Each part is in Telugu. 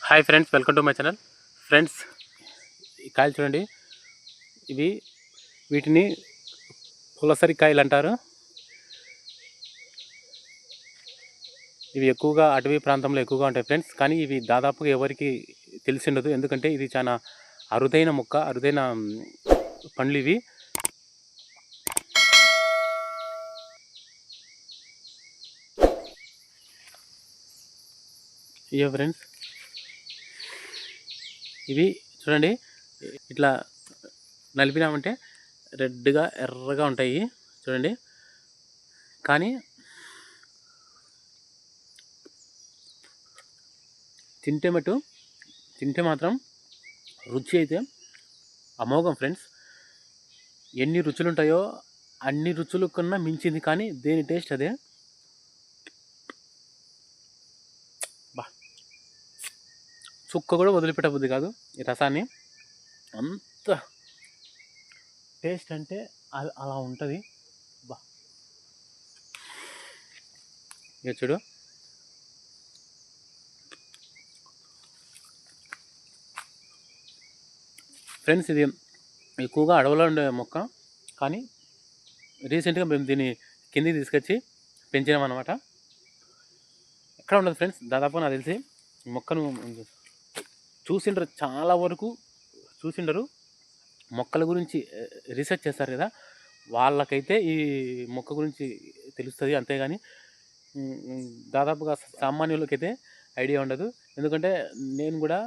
Hi friends, welcome to my channel. Friends, ఈ కాయలు చూడండి. వీటిని పులసరి కాయలు అంటారు. ఇవి ఎక్కువగా అటవీ ప్రాంతంలో ఎక్కువగా ఉంటాయి ఫ్రెండ్స్. కానీ ఇవి దాదాపుగా ఎవరికి తెలిసి ఉండదు, ఎందుకంటే ఇది చాలా అరుదైన మొక్క, అరుదైన పండ్లు ఇవి. ఇవే ఫ్రెండ్స్, ఇవి చూడండి. ఇట్లా నలిపినామంటే రెడ్గా ఎర్రగా ఉంటాయి చూడండి. కానీ తింటే మాత్రం రుచి అయితే అమోఘం ఫ్రెండ్స్. ఎన్ని రుచులు ఉంటాయో అన్ని రుచుల కన్నా మించింది, కానీ దేని టేస్ట్ అదే. చుక్క కూడా వదిలిపెట్టబుద్ది కాదు ఈ రసాన్ని. అంత టేస్ట్ అంటే అలా ఉంటుంది. ఇక చూడు ఫ్రెండ్స్, ఇది ఎక్కువగా అడవిలో ఉండే మొక్క. కానీ రీసెంట్గా మేము దీన్ని కిందికి తీసుకొచ్చి పెంచినామన్నమాట. ఎక్కడ ఉండదు ఫ్రెండ్స్, దాదాపు నాకు తెలిసి మొక్కను చూసిండరు, చాలా వరకు చూసిండరు. మొక్కల గురించి రీసెర్చ్ చేస్తారు కదా, వాళ్ళకైతే ఈ మొక్క గురించి తెలుస్తుంది. అంతేగాని దాదాపుగా సామాన్యులకైతే ఐడియా ఉండదు. ఎందుకంటే నేను కూడా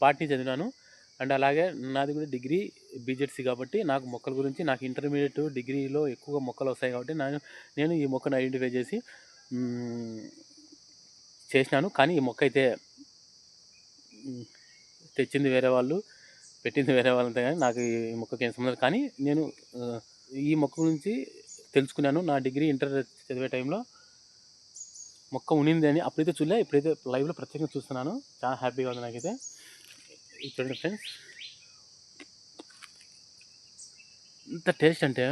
బాటనీ చదివినాను, అండ్ అలాగే నాది కూడా డిగ్రీ బీజెడ్సీ. కాబట్టి నాకు మొక్కల గురించి, నాకు ఇంటర్మీడియట్ డిగ్రీలో ఎక్కువగా మొక్కలు వస్తాయి కాబట్టి నేను ఈ మొక్కను ఐడెంటిఫై చేసినాను. కానీ ఈ మొక్క అయితే తెచ్చింది వేరే వాళ్ళు, పెట్టింది వేరే వాళ్ళంతా, కానీ నాకు ఈ మొక్కకి ఏం సంబంధం. కానీ నేను ఈ మొక్క గురించి తెలుసుకున్నాను నా డిగ్రీ ఇంటర్ చదివే టైంలో. మొక్క ఉనింది అని అప్పుడైతే చూడలే, ఇప్పుడైతే లైవ్లో ప్రత్యేకంగా చూస్తున్నాను. చాలా హ్యాపీగా ఉంది నాకైతే. చూడండి ఫ్రెండ్స్, ఇంత టేస్ట్ అంటే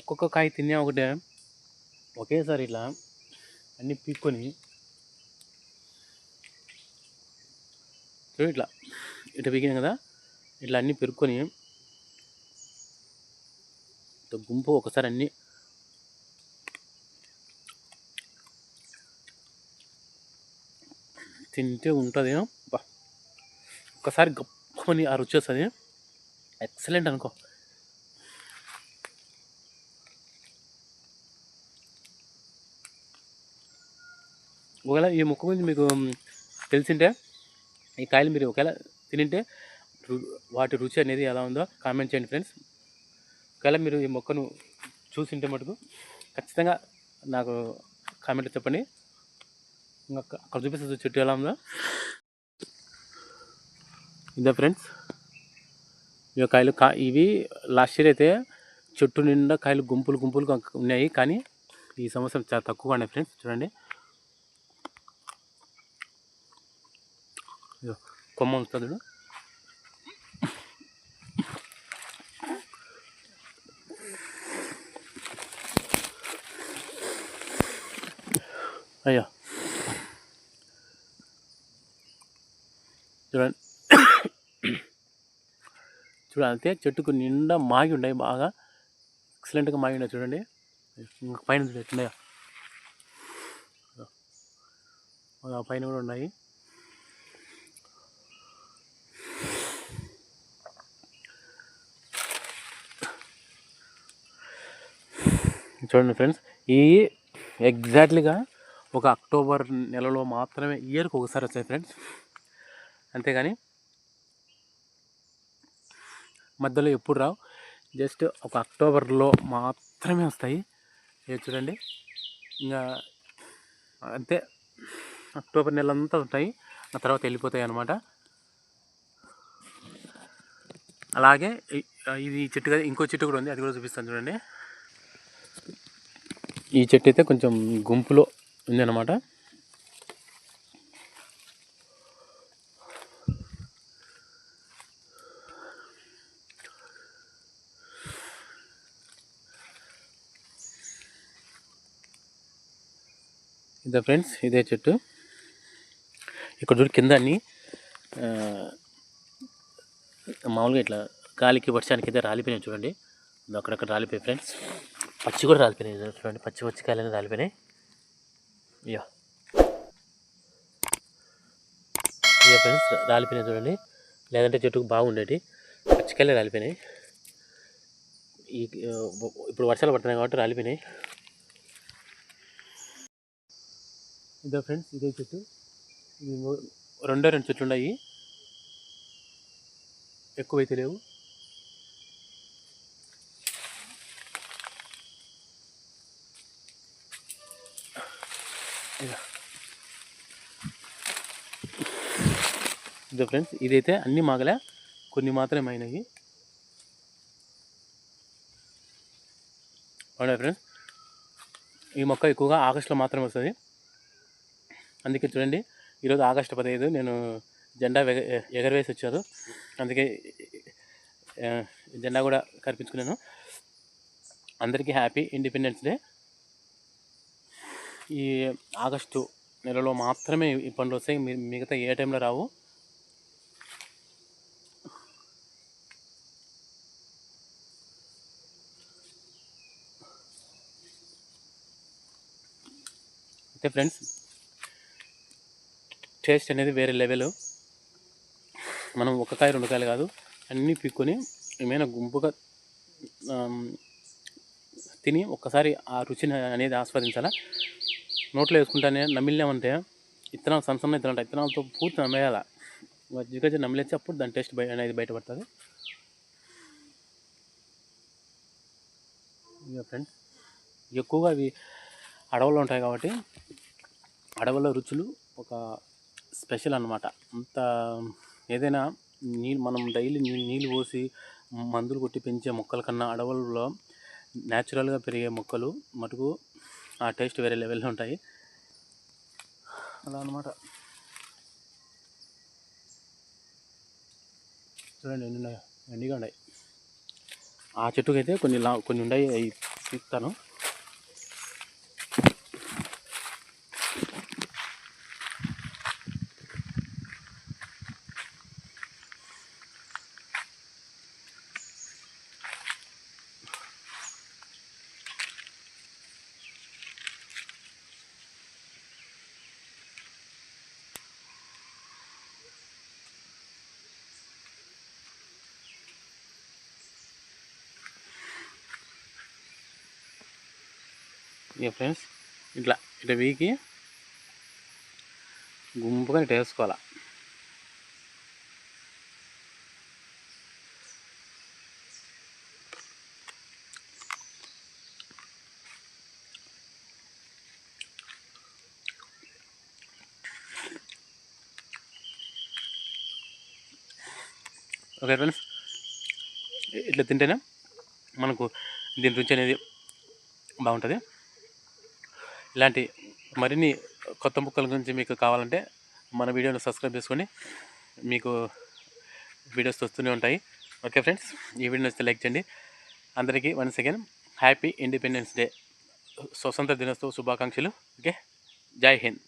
ఒక్కొక్క కాయ తినే ఒకటే, ఒకేసారి ఇట్లా అన్నీ పీక్కొని ఇట్లా పీకినాం కదా, ఇట్లా అన్నీ పెరుక్కొని గుంపు ఒకసారి అన్నీ తింటే ఉంటుంది. ఒక్కసారి గప్పని ఆ రుచి వస్తుంది. ఎక్సలెంట్ అనుకో. ఒకవేళ ఈ మొక్క గురించి మీకు తెలిసింటే, ఈ కాయలు మీరు ఒకవేళ తినింటే వాటి రుచి అనేది ఎలా ఉందో కామెంట్ చేయండి ఫ్రెండ్స్. ఒకవేళ మీరు ఈ మొక్కను చూసింటే మటుకు ఖచ్చితంగా నాకు కామెంట్ చెప్పండి. ఇంకా అక్కడ చూపిస్తుంది చెట్టు ఎలా ఉందో. ఇదే ఫ్రెండ్స్, ఇవి కాయలు. ఇవి లాస్ట్ ఇయర్ అయితే చెట్టు నిండా కాయలు గుంపులు ఉన్నాయి, కానీ ఈ సంవత్సరం చాలా తక్కువగా ఉన్నాయి ఫ్రెండ్స్. చూడండి, కొమ్మ ఉంటుంది. అయ్యా చూడండి, అంతే చెట్టుకు నిండా మాగి ఉన్నాయి, బాగా ఎక్సలెంట్గా మాగి ఉన్నాయి. చూడండి, ఇంకా పైన ఎట్లున్నాయా, పైన కూడా ఉన్నాయి. చూడండి ఫ్రెండ్స్, ఈ ఎగ్జాక్ట్లీగా ఒక అక్టోబర్ నెలలో మాత్రమే ఇయర్కి ఒకసారి వస్తాయి ఫ్రెండ్స్. అంతేగాని మధ్యలో ఎప్పుడు రావు. జస్ట్ ఒక అక్టోబర్లో మాత్రమే వస్తాయి. ఇవి చూడండి, ఇంకా అంతే అక్టోబర్ నెలంతా ఉంటాయి, ఆ తర్వాత వెళ్ళిపోతాయి అన్నమాట. అలాగే ఇది చెట్టు కదా, ఇంకో చెట్టు కూడా ఉంది, అది కూడా చూపిస్తాను చూడండి. ఈ చెట్టు అయితే కొంచెం గుంపులో ఉంది అన్నమాట. ఇదే ఫ్రెండ్స్, ఇదే చెట్టు. ఇక్కడ చూడు కింద అన్ని మామూలుగా ఇట్లా గాలికి వర్షానికి అయితే రాలిపోయినాయి చూడండి. అక్కడక్కడ రాలిపోయాయి ఫ్రెండ్స్. పచ్చి కూడా రాలిపోయినాయి చూడండి, పచ్చి కాయలన్నీ రాలిపోయినాయి. ఇయో ఫ్రెండ్స్, రాలిపోయినాయి చూడండి. లేదంటే చెట్టుకు బాగుండేటి, పచ్చికాయలే రాలిపోయినాయి. ఇప్పుడు వర్షాలు పడుతున్నాయి కాబట్టి రాలిపోయినాయి. ఇదే ఫ్రెండ్స్, ఇదే చెట్టు. రెండే 2 చెట్లు ఉన్నాయి, ఎక్కువైతే లేవు. ఇదే ఫ్రెండ్స్, ఇదైతే అన్నీ మాగలే, కొన్ని మాత్రమే అయినాయి. అవునా ఫ్రెండ్స్, ఈ మొక్క ఎక్కువగా ఆగస్టులో మాత్రమే వస్తుంది. అందుకే చూడండి, ఈరోజు ఆగస్టు 15 నేను జెండా ఎగరవేసి వచ్చారు. అందుకే జెండా కూడా కనిపించుకున్నాను. అందరికీ హ్యాపీ ఇండిపెండెన్స్ డే. ఈ ఆగస్టు నెలలో మాత్రమే ఈ పండ్లు వస్తాయి, మిగతా ఏ టైంలో రావు. అయితే ఫ్రెండ్స్, టేస్ట్ అనేది వేరే లెవెల్. మనం 1 కాయ 2 కాయలు కాదు, అన్నీ పీక్కొని ఏమైనా గుంపుగా తిని ఒక్కసారి ఆ రుచిని అనేది ఆస్వాదించాలా. నోట్లో వేసుకుంటానే నమిలినామంటే ఇత్తనాలు సన్న ఇత్తనాలు, ఇత్తనాలతో పూర్తి నమ్మేయాల. జిగజ నమిలేసి అప్పుడు దాని టేస్ట్ అనేది బయటపడుతుంది. ఇక ఫ్రెండ్స్, ఎక్కువగా అవి అడవుల్లో ఉంటాయి కాబట్టి అడవుల్లో రుచులు ఒక స్పెషల్ అన్నమాట. అంత ఏదైనా మనం డైలీ నీళ్ళు పోసి మందులు కొట్టి పెంచే మొక్కల కన్నా అడవుల్లో న్యాచురల్గా పెరిగే మొక్కలు మటుకు ఆ టేస్ట్ వేరే లెవెల్లో ఉంటాయి. అలా అన్నమాట. చూడండి ఎన్ని ఉన్నాయో, ఎండిగా ఉన్నాయి. ఆ చెట్టుకైతే కొన్ని ఉన్నాయి, అవి తీస్తాను. ఇక ఫ్రెండ్స్, ఇట్లా వీకి గుంపుగా ఇట్లా వేసుకోవాలి. ఓకే ఫ్రెండ్స్, ఇట్లా తింటేనే మనకు దీని రుచి అనేది బాగుంటుంది. ఇలాంటి మరిన్ని కొత్త ముక్కల గురించి మీకు కావాలంటే మన వీడియోని సబ్స్క్రైబ్ చేసుకోండి, మీకు వీడియోస్ వస్తూనే ఉంటాయి. ఓకే ఫ్రెండ్స్, ఈ వీడియో నచ్చితే లైక్ చేయండి. అందరికీ once again happy independence day, స్వతంత్ర దినోత్సవ శుభాకాంక్షలు. ఓకే, జై హింద్.